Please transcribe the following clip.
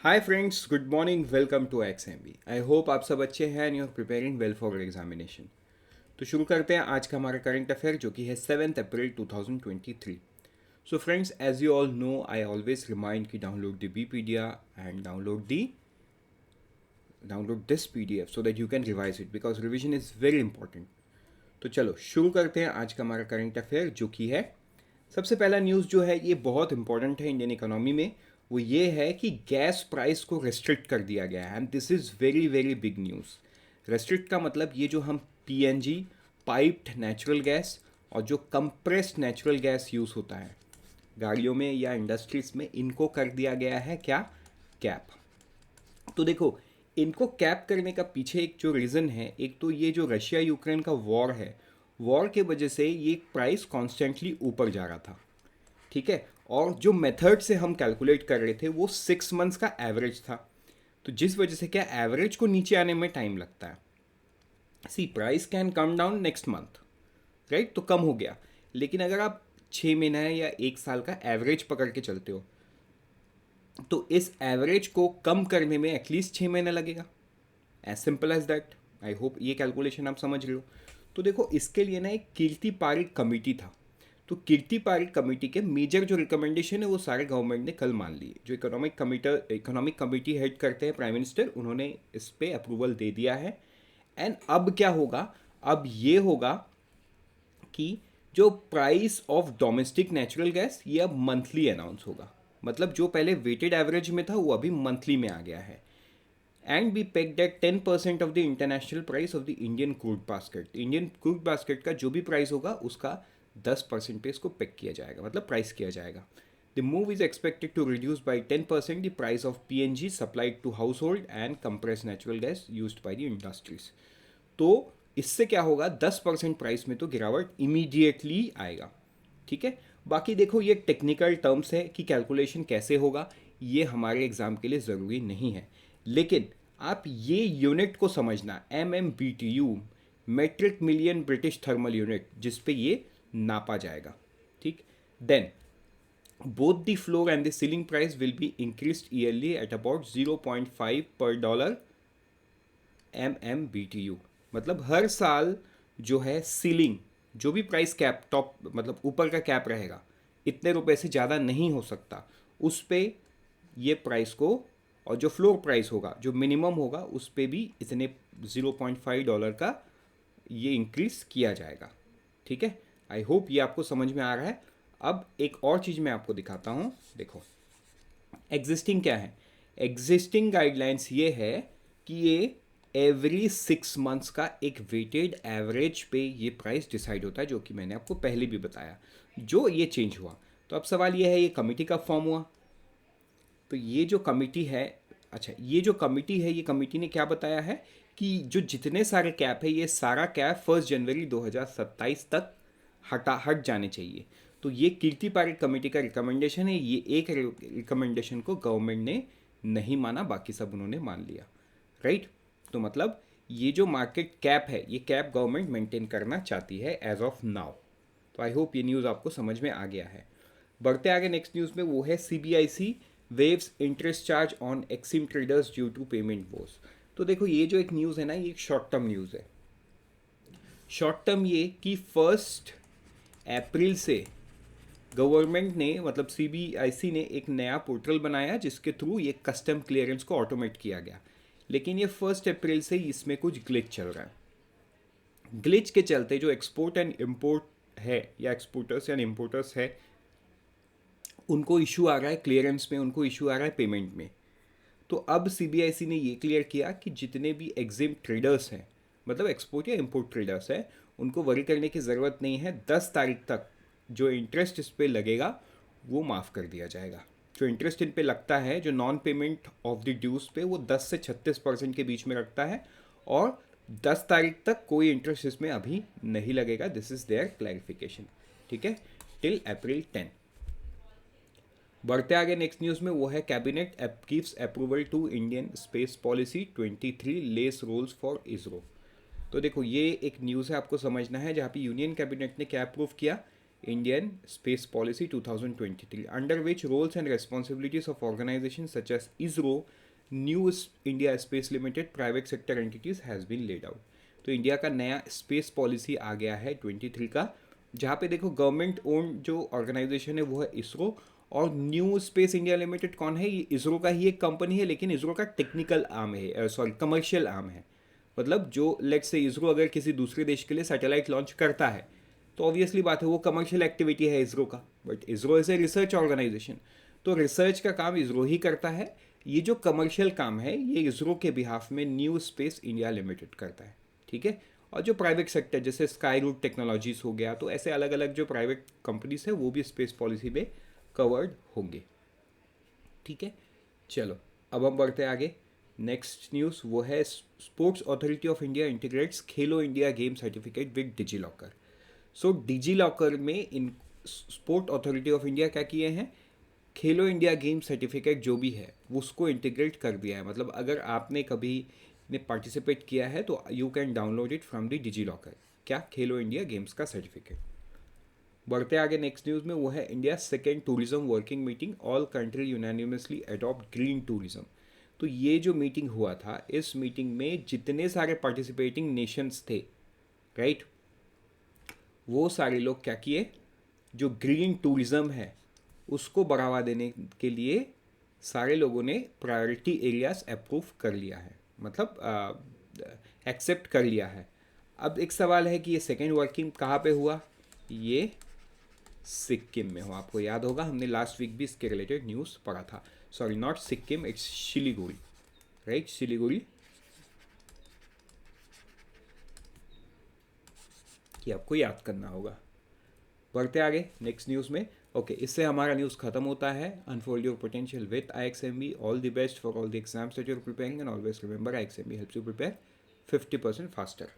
Hi friends, good morning, welcome to XMB. I hope आप सब अच्छे हैं and you are preparing well for examination. तो शुरू करते हैं आज का हमारा करंट अफेयर जो कि है 7 अप्रैल 2023। So friends, as you all know, I always remind कि download the BPedia and download this PDF so that you can revise it because revision is very important. तो चलो शुरू करते हैं आज का हमारा करंट अफेयर जो कि है, सबसे पहला न्यूज़ जो है ये बहुत इंपॉर्टेंट है इंडियन इकोनॉमी में। वो ये है कि गैस प्राइस को रेस्ट्रिक्ट कर दिया गया है and this is very very big news. Restrict का मतलब ये जो हम पीएनजी, पाइप्ड नेचुरल गैस, और जो कंप्रेस्ड नेचुरल गैस यूज़ होता है गाड़ियों में या इंडस्ट्रीज में, इनको कर दिया गया है क्या, कैप। तो देखो, इनको कैप करने का पीछे एक जो रीज़न है, एक तो ये जो रशिया यूक्रेन का वॉर है, वॉर के वजह से ये प्राइस कॉन्स्टेंटली ऊपर जा रहा था। ठीक है, और जो मेथड से हम कैलकुलेट कर रहे थे वो 6 मंथ्स का एवरेज था। तो जिस वजह से क्या, एवरेज को नीचे आने में टाइम लगता है। See price can come down next month, right, तो कम हो गया। लेकिन अगर आप 6 महीना या 1 साल का एवरेज पकड़ के चलते हो तो इस एवरेज को कम करने में एटलीस्ट 6 महीना लगेगा। As simple as that. I hope ये कैलकुलेशन आप समझ रहे हो। तो देखो, इसके लिए ना एक कीर्ति पारिक कमेटी था। तो कीर्ति पारिक कमेटी के मेजर जो रिकमेंडेशन है वो सारे गवर्नमेंट ने कल मान लिए। जो इकोनॉमिक कमेटी हेड करते हैं प्राइम मिनिस्टर, उन्होंने इस पे अप्रूवल दे दिया है। एंड अब क्या होगा, अब ये होगा कि जो price of domestic natural gas ये अब मंथली अनाउंस होगा। मतलब जो पहले वेटेड एवरेज में था वो अभी मंथली में आ गया है। And be pegged at 10% of the international price of the Indian crude basket. Indian crude basket का जो भी प्राइस होगा उसका 10% पे इसको पेक किया जाएगा, मतलब प्राइस किया जाएगा। The move is expected to reduce by 10% the price of PNG supplied to household and compress natural gas use by the industries. तो इससे क्या होगा, 10% प्राइस में तो गिरावट इमीडिएटली आएगा। ठीक है, बाकी देखो ये टेक्निकल टर्म्स है कि कैलकुलेशन कैसे होगा, ये हमारे एग्जाम के लिए ज़रूरी नहीं है। लेकिन आप ये यूनिट को समझना, MMBTU, metric million British thermal unit, जिस पे ये नापा जाएगा। ठीक, then both the floor and the ceiling price will be increased yearly at about 0.5 per dollar MMBTU। मतलब हर साल जो है सीलिंग, जो भी प्राइस कैप टॉप मतलब ऊपर का कैप रहेगा, इतने रुपए से ज़्यादा नहीं हो सकता, उस पे ये प्राइस को, और जो फ्लोर प्राइस होगा जो मिनिमम होगा उस पे भी इतने $0.5 का ये इंक्रीज किया जाएगा। ठीक है, आई होप ये आपको समझ में आ रहा है। अब एक और चीज़ मैं आपको दिखाता हूँ। देखो, एग्जिस्टिंग क्या है, एग्जिस्टिंग गाइडलाइंस ये है कि ये एवरी 6 मंथ्स का एक वेटेड एवरेज पे ये प्राइस डिसाइड होता है, जो कि मैंने आपको पहले भी बताया। जो ये चेंज हुआ, तो अब सवाल ये है ये कमिटी कब फॉर्म हुआ। तो ये जो कमिटी है, अच्छा ये जो कमिटी है, ये कमिटी ने क्या बताया है कि जो जितने सारे कैप है ये सारा कैप 1 जनवरी 2027 तक हट जाने चाहिए। तो ये कीर्ति पारिक कमेटी का रिकमेंडेशन है। ये एक रिकमेंडेशन को गवर्नमेंट ने नहीं माना, बाकी सब उन्होंने मान लिया, राइट। तो मतलब ये जो मार्केट कैप है, ये कैप गवर्नमेंट मेंटेन करना चाहती है एज ऑफ नाउ। तो आई होप ये न्यूज़ आपको समझ में आ गया है। बढ़ते आगे नेक्स्ट न्यूज़ में, वो है CBIC waives interest charge on EXIM traders due to payment woes. तो देखो, ये जो एक न्यूज़ है ना, ये एक शॉर्ट टर्म न्यूज़ है। शॉर्ट टर्म ये कि 1 अप्रैल से गवर्नमेंट ने, मतलब CBIC ने एक नया पोर्टल बनाया जिसके थ्रू ये कस्टम क्लियरेंस को ऑटोमेट किया गया। लेकिन ये 1 अप्रैल से इसमें कुछ ग्लिच चल रहा है। ग्लिच के चलते जो एक्सपोर्ट एंड इम्पोर्ट है, या एक्सपोर्टर्स एंड इम्पोर्टर्स है, उनको इशू आ रहा है क्लियरेंस में, उनको इशू आ रहा है पेमेंट में। तो अब CBIC ने ये क्लियर किया कि जितने भी एग्जिम ट्रेडर्स हैं, मतलब एक्सपोर्ट या इम्पोर्ट ट्रेडर्स हैं, उनको वरी करने की ज़रूरत नहीं है। 10 तारीख तक जो इंटरेस्ट इस पर लगेगा वो माफ़ कर दिया जाएगा। जो इंटरेस्ट इन पे लगता है, जो non payment of the dues पे, वो 10 से 36% के बीच में रखता है, और 10 तारीख तक कोई इंटरेस्ट इसमें अभी नहीं लगेगा। This is there clarification. ठीक है, टिल April 10। बढ़ते आगे नेक्स्ट न्यूज़ में, वो है cabinet gives approval to Indian space policy 23 lays roles for ISRO. तो देखो, ये एक न्यूज़ है, आपको समझना है, जहाँ पे यूनियन कैबिनेट ने क्या अप्रूव किया, Indian Space Policy 2023, under which roles and responsibilities of organizations such as ISRO, New India Space Limited, private sector entities has been laid out. तो इंडिया का नया स्पेस पॉलिसी आ गया है 23 का, जहाँ पे देखो गवर्नमेंट ओन जो ऑर्गेनाइजेशन है वो है इसरो, और न्यू स्पेस इंडिया लिमिटेड कौन है, ये इसरो का ही एक कंपनी है, लेकिन इसरो का टेक्निकल आर्म है, सॉरी कमर्शियल आर्म है। मतलब जो लेट्स से इसरो अगर किसी दूसरे देश के लिए सैटेलाइट लॉन्च करता है तो ऑब्वियसली बात है वो कमर्शियल एक्टिविटी है इसरो का, but ISRO is a research organisation, तो रिसर्च का काम इसरो ही करता है। ये जो कमर्शियल काम है ये इसरो के बिहाफ में न्यू स्पेस इंडिया लिमिटेड करता है, ठीक है। और जो प्राइवेट सेक्टर जैसे स्काई रूट टेक्नोलॉजीज हो गया, तो ऐसे अलग अलग जो प्राइवेट कंपनीज है वो भी स्पेस पॉलिसी में कवर्ड होंगे, ठीक है। चलो अब हम बढ़ते आगे। नेक्स्ट न्यूज़ वो है Sports Authority of India integrates Khelo India game certificate with DigiLocker. So DigiLocker में in Sport Authority of India क्या किए हैं, खेलो इंडिया गेम सर्टिफिकेट जो भी है वो उसको इंटीग्रेट कर दिया है। मतलब अगर आपने कभी ने पार्टिसिपेट किया है तो you can download it from the DigiLocker, क्या खेलो इंडिया गेम्स का सर्टिफिकेट। बढ़ते आगे नेक्स्ट न्यूज़ में वो है India second tourism working meeting, all country unanimously adopt green tourism. तो ये जो मीटिंग हुआ था, इस मीटिंग में जितने सारे पार्टिसिपेटिंग नेशंस थे, राइट, वो सारे लोग क्या किए, जो ग्रीन टूरिज्म है उसको बढ़ावा देने के लिए सारे लोगों ने प्रायोरिटी एरियाज अप्रूव कर लिया है, मतलब एक्सेप्ट कर लिया है। अब एक सवाल है कि ये सेकेंड वर्किंग कहाँ पे हुआ, ये सिक्किम में हुआ। आपको याद होगा हमने लास्ट वीक भी इसके रिलेटेड न्यूज़ पढ़ा था, sorry not Sikkim, it's Siliguri, right, Siliguri, कि आपको याद करना होगा। बढ़ते आगे नेक्स्ट न्यूज़ में। ओके, इससे हमारा न्यूज़ खत्म होता है। Unfold your potential with IXMB, all the best for all the exams that you are preparing, and always remember IXMB helps you prepare 50% faster.